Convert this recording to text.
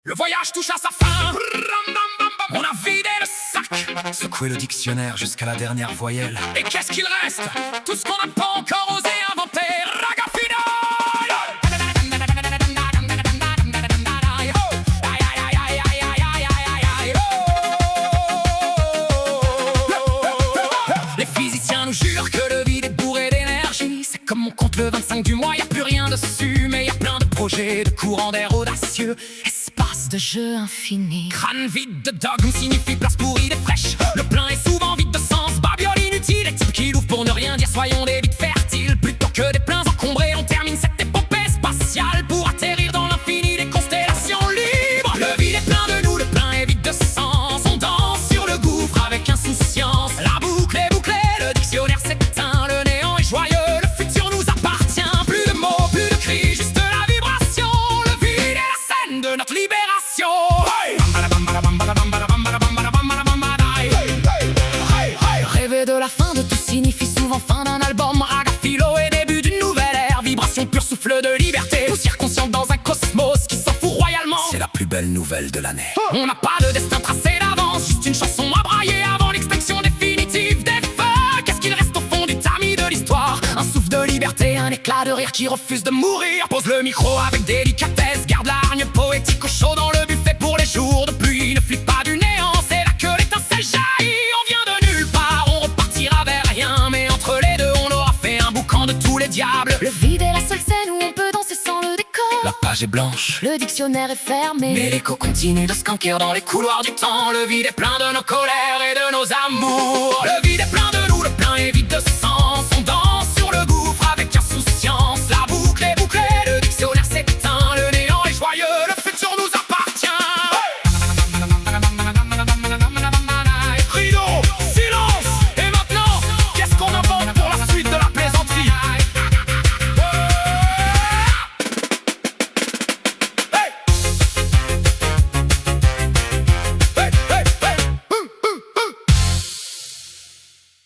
Le voyage touche à sa fin. On a vidé le sac, Secouer le dictionnaire jusqu'à la dernière voyelle. et qu'est-ce qu'il reste? Tout ce qu'on n'a pas encore osé inventer. Ragafino! Les physiciens nous jurent que le vide est bourré d'énergie. C'est comme on compte le 25 du mois, y a plus rien dessus. Mais y a plein de projets, de courants d'air audacieux. Espace de jeu infini. Crâne vide de dogmes signifie place pour idées fraîches. Le plein est souvent vide de sens, babiole inutile. Les types qui l'ouvrent pour ne rien dire, soyons des vides fertiles. Plutôt que des pleins encombrés, on termine cette épopée spatiale pour atterrir dans l'infini des constellations libres. Le vide est plein de nous, le plein est vide de sens. On danse sur le gouffre avec insouciance. La boucle est bouclée, le dictionnaire s'éteint. Le néant est joyeux, le futur nous appartient. Plus de mots, plus de cris, juste la vibration. Le vide est la scène de notre libération. Rêver de la fin de tout signifie souvent fin d'un album. Ragafilo est début d'une nouvelle ère. Vibration pure, souffle de liberté. Poussière consciente dans un cosmos qui s'en fout royalement. C'est la plus belle nouvelle de l'année. On n'a pas de destin tracé d'avance, juste une chanson à brailler avant l'extinction définitive des feux. Qu'est-ce qu'il reste au fond du tamis de l'histoire? Un souffle de liberté, un éclat de rire qui refuse de mourir. Pose le micro avec délicatesse, garde la hargne poétique au chaud dans le buffet pour les jours de pluie. Ne flippe pas du néant, c'est là que l'étincelle jaillit. On vient de nulle part, on repartira vers rien. Mais entre les deux, on aura fait un boucan de tous les diables. Le vide est la seule scène où on peut danser sans le décor. La page est blanche, Le dictionnaire est fermé. Mais l'écho continue de skanker dans les couloirs du temps. Le vide est plein de nos colères et de nos amours. Le vide est plein de nous, le plein est vide de sens. On danse